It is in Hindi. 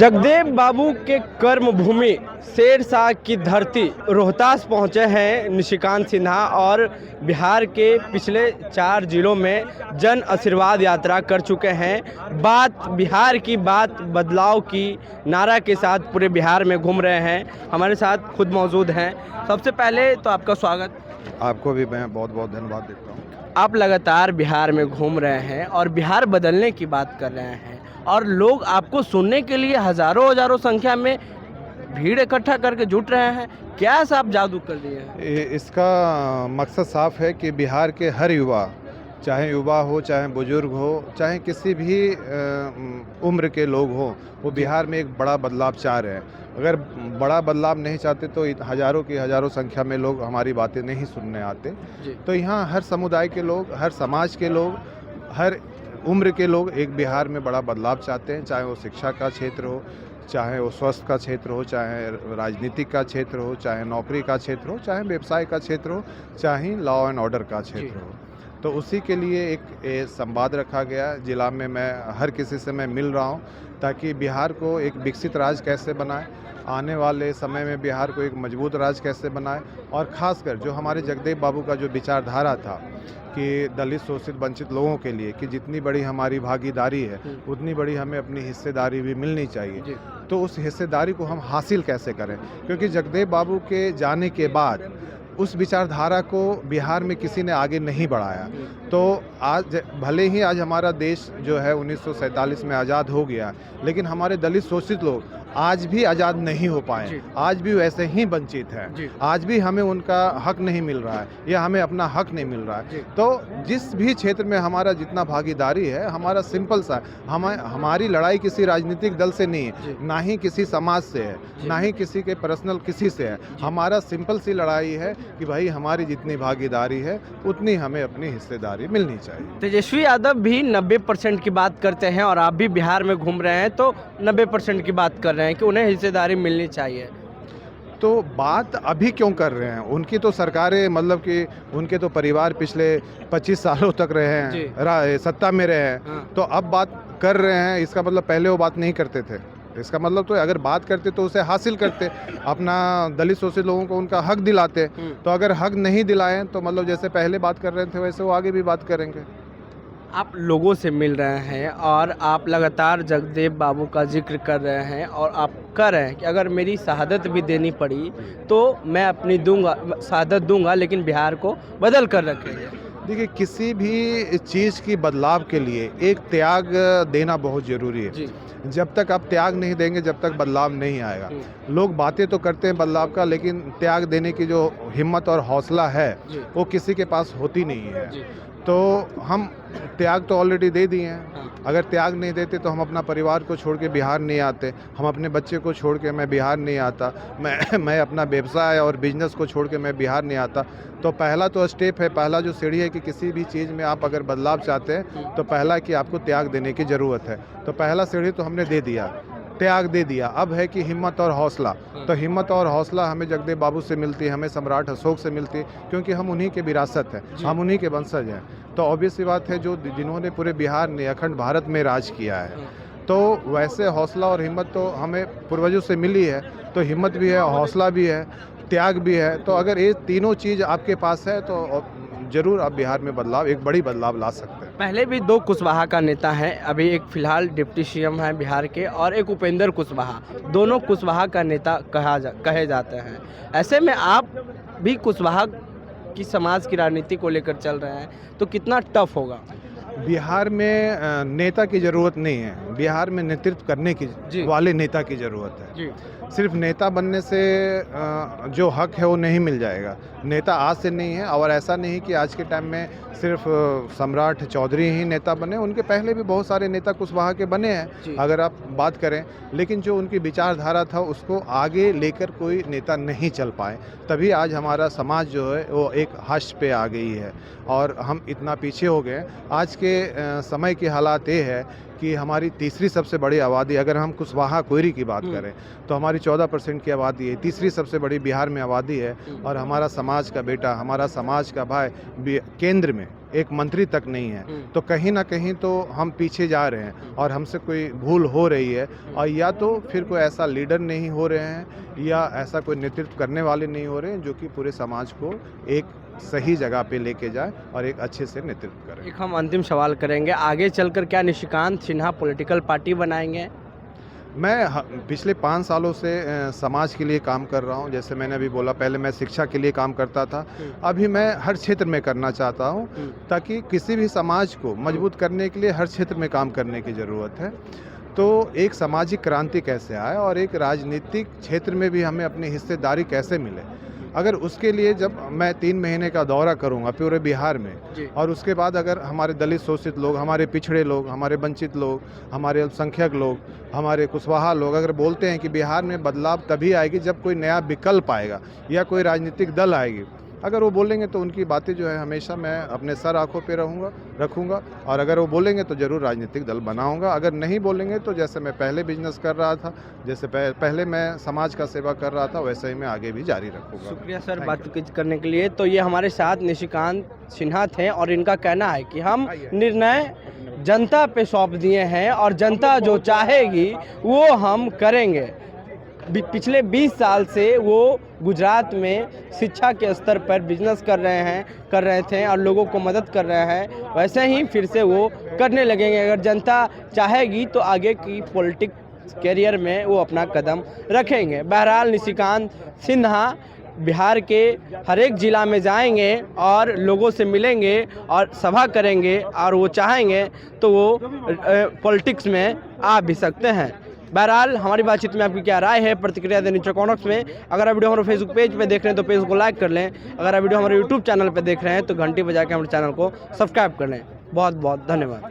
जगदेव बाबू के कर्मभूमि शेरशाह की धरती रोहतास पहुंचे हैं निशिकांत सिन्हा और बिहार के पिछले 4 जिलों में जन आशीर्वाद यात्रा कर चुके हैं। बात बिहार की, बात बदलाव की नारा के साथ पूरे बिहार में घूम रहे हैं। हमारे साथ खुद मौजूद हैं। सबसे पहले तो आपका स्वागत। आपको भी मैं बहुत बहुत धन्यवाद देता हूँ। आप लगातार बिहार में घूम रहे हैं और बिहार बदलने की बात कर रहे हैं और लोग आपको सुनने के लिए हजारों संख्या में भीड़ इकट्ठा करके जुट रहे हैं। क्या ऐसा आप जादू कर दिए हैं? इसका मकसद साफ है कि बिहार के हर युवा, चाहे युवा हो, चाहे बुजुर्ग हो, चाहे किसी भी उम्र के लोग हो, वो बिहार में एक बड़ा बदलाव चाह रहे हैं। अगर बड़ा बदलाव नहीं चाहते तो हजारों संख्या में लोग हमारी बातें नहीं सुनने आते। तो यहाँ हर समुदाय के लोग, हर समाज के लोग, हर उम्र के लोग एक बिहार में बड़ा बदलाव चाहते हैं। चाहे वो शिक्षा का क्षेत्र हो, चाहे वो स्वास्थ्य का क्षेत्र हो, चाहे राजनीतिक का क्षेत्र हो, चाहे नौकरी का क्षेत्र हो, चाहे व्यवसाय का क्षेत्र हो, चाहे लॉ एंड ऑर्डर का क्षेत्र हो। तो उसी के लिए एक संवाद रखा गया। जिला में मैं हर किसी से मैं मिल रहा हूँ ताकि बिहार को एक विकसित राज्य कैसे बनाए, आने वाले समय में बिहार को एक मजबूत राज्य कैसे बनाए, और ख़ासकर जो हमारे जगदेव बाबू का जो विचारधारा था कि दलित, शोषित, वंचित लोगों के लिए कि जितनी बड़ी हमारी भागीदारी है उतनी बड़ी हमें अपनी हिस्सेदारी भी मिलनी चाहिए। तो उस हिस्सेदारी को हम हासिल कैसे करें, क्योंकि जगदेव बाबू के जाने के बाद उस विचारधारा को बिहार में किसी ने आगे नहीं बढ़ाया। तो आज भले ही आज हमारा देश जो है 1947 में आज़ाद हो गया, लेकिन हमारे दलित शोषित लोग आज भी आज़ाद नहीं हो पाए, आज भी वैसे ही वंचित हैं, आज भी हमें उनका हक नहीं मिल रहा है या हमें अपना हक नहीं मिल रहा है। तो जिस भी क्षेत्र में हमारा जितना भागीदारी है, हमारा सिंपल सा, हमारी लड़ाई किसी राजनीतिक दल से नहीं है, ना ही किसी समाज से है, ना ही किसी के पर्सनल किसी से है। हमारा सिंपल सी लड़ाई है कि भाई हमारी जितनी भागीदारी है उतनी हमें अपनी हिस्सेदारी मिलनी चाहिए। तेजस्वी यादव भी 90% की बात करते हैं और आप भी बिहार में घूम रहे हैं तो 90% की बात कर रहे हैं कि उन्हें हिस्सेदारी मिलनी चाहिए। तो बात अभी क्यों कर रहे हैं? उनकी तो सरकारें, मतलब कि उनके तो परिवार पिछले 25 सालों तक रहे हैं, सत्ता में रहे हैं। तो अब बात कर रहे हैं, इसका मतलब पहले वो बात नहीं करते थे। इसका मतलब तो अगर बात करते तो उसे हासिल करते, अपना दलित शोषित लोगों को उनका हक दिलाते। तो अगर हक नहीं दिलाएं तो मतलब जैसे पहले बात कर रहे थे वैसे वो आगे भी बात करेंगे। आप लोगों से मिल रहे हैं और आप लगातार जगदेव बाबू का जिक्र कर रहे हैं और आप कह रहे हैं कि अगर मेरी शहादत भी देनी पड़ी तो मैं अपनी शहादत दूंगा, लेकिन बिहार को बदल कर रखेंगे। देखिए, किसी भी चीज़ की बदलाव के लिए एक त्याग देना बहुत ज़रूरी है। जब तक आप त्याग नहीं देंगे, जब तक बदलाव नहीं आएगा। लोग बातें तो करते हैं बदलाव का, लेकिन त्याग देने की जो हिम्मत और हौसला है वो किसी के पास होती नहीं है। तो हम त्याग तो ऑलरेडी दे दिए हैं। अगर त्याग नहीं देते तो हम अपना परिवार को छोड़ के बिहार नहीं आते, हम अपने बच्चे को छोड़ के मैं बिहार नहीं आता, मैं अपना व्यवसाय और बिजनेस को छोड़ के मैं बिहार नहीं आता। तो पहला तो स्टेप है, पहला जो सीढ़ी है कि किसी भी चीज़ में आप अगर बदलाव चाहते हैं तो पहला कि आपको त्याग देने की ज़रूरत है। तो पहला सीढ़ी तो हमने दे दिया, त्याग दे दिया। अब है कि हिम्मत और हौसला। तो हिम्मत और हौसला हमें जगदेव बाबू से मिलती है, हमें सम्राट अशोक से मिलती है, क्योंकि हम उन्हीं के विरासत हैं, हम उन्हीं के वंशज हैं। तो ऑब्वियस सी बात है, जो जिन्होंने पूरे बिहार ने, अखंड भारत में राज किया है, तो वैसे हौसला और हिम्मत तो हमें पूर्वजों से मिली है। तो हिम्मत भी है, हौसला भी है, त्याग भी है। तो अगर ये तीनों चीज़ आपके पास है तो ज़रूर आप बिहार में एक बड़ी बदलाव ला सकते हैं। पहले भी 2 कुशवाहा का नेता है, अभी एक फिलहाल डिप्टी सीएम है बिहार के, और एक उपेंद्र कुशवाहा। दोनों कुशवाहा का नेता कहे जाते हैं। ऐसे में आप भी कुशवाहा की समाज की राजनीति को लेकर चल रहे हैं, तो कितना टफ होगा? बिहार में नेता की ज़रूरत नहीं है, बिहार में नेतृत्व करने की वाले नेता की ज़रूरत है। सिर्फ नेता बनने से जो हक है वो नहीं मिल जाएगा। नेता आज से नहीं है, और ऐसा नहीं कि आज के टाइम में सिर्फ सम्राट चौधरी ही नेता बने, उनके पहले भी बहुत सारे नेता कुशवाहा के बने हैं अगर आप बात करें। लेकिन जो उनकी विचारधारा था उसको आगे लेकर कोई नेता नहीं चल पाए, तभी आज हमारा समाज जो है वो एक हश पे आ गई है और हम इतना पीछे हो गए। आज के समय की हालात ये है कि हमारी तीसरी सबसे बड़ी आबादी, अगर हम कुशवाहा कोयरी की बात करें तो हमारी 14% की आबादी है, तीसरी सबसे बड़ी बिहार में आबादी है, और हमारा समाज का बेटा, हमारा समाज का भाई केंद्र में एक मंत्री तक नहीं है, तो कहीं ना कहीं तो हम पीछे जा रहे हैं और हमसे कोई भूल हो रही है, और या तो फिर कोई ऐसा लीडर नहीं हो रहे हैं या ऐसा कोई नेतृत्व करने वाले नहीं हो रहे हैं जो कि पूरे समाज को एक सही जगह पे लेके जाए और एक अच्छे से नेतृत्व करें। एक हम अंतिम सवाल करेंगे, आगे चलकर क्या निशिकांत सिन्हा पॉलिटिकल पार्टी बनाएंगे? मैं पिछले 5 सालों से समाज के लिए काम कर रहा हूं। जैसे मैंने अभी बोला, पहले मैं शिक्षा के लिए काम करता था, अभी मैं हर क्षेत्र में करना चाहता हूं, ताकि किसी भी समाज को मजबूत करने के लिए हर क्षेत्र में काम करने की ज़रूरत है। तो एक सामाजिक क्रांति कैसे आए और एक राजनीतिक क्षेत्र में भी हमें अपनी हिस्सेदारी कैसे मिले, अगर उसके लिए जब मैं 3 महीने का दौरा करूंगा पूरे बिहार में, और उसके बाद अगर हमारे दलित शोषित लोग, हमारे पिछड़े लोग, हमारे वंचित लोग, हमारे अल्पसंख्यक लोग, हमारे कुशवाहा लोग अगर बोलते हैं कि बिहार में बदलाव तभी आएगी जब कोई नया विकल्प आएगा या कोई राजनीतिक दल आएगी, अगर वो बोलेंगे तो उनकी बातें जो है हमेशा मैं अपने सर आँखों पे रखूँगा, और अगर वो बोलेंगे तो ज़रूर राजनीतिक दल बनाऊँगा। अगर नहीं बोलेंगे तो जैसे मैं पहले बिजनेस कर रहा था, जैसे पहले मैं समाज का सेवा कर रहा था, वैसे ही मैं आगे भी जारी रखूँगा। शुक्रिया सर बातचीत करने के लिए। तो ये हमारे साथ निशिकांत सिन्हा थे और इनका कहना है कि हम निर्णय जनता पे सौंप दिए हैं और जनता जो चाहेगी वो हम करेंगे। पिछले 20 साल से वो गुजरात में शिक्षा के स्तर पर बिजनेस कर रहे थे और लोगों को मदद कर रहे हैं, वैसे ही फिर से वो करने लगेंगे। अगर जनता चाहेगी तो आगे की पॉलिटिक्स कैरियर में वो अपना कदम रखेंगे। बहरहाल निशिकांत सिन्हा बिहार के हर एक ज़िला में जाएंगे और लोगों से मिलेंगे और सभा करेंगे, और वो चाहेंगे तो वो पॉलिटिक्स में आ भी सकते हैं। बहरहाल हमारी बातचीत में आपकी क्या राय है, प्रतिक्रिया दें नीचे कमेंट्स में। अगर आप वीडियो हमारे फेसबुक पेज पे देख रहे हैं तो पेज को लाइक कर लें, अगर आप वीडियो हमारे यूट्यूब चैनल पे देख रहे हैं तो घंटी बजा के हमारे चैनल को सब्सक्राइब कर लें। बहुत बहुत धन्यवाद।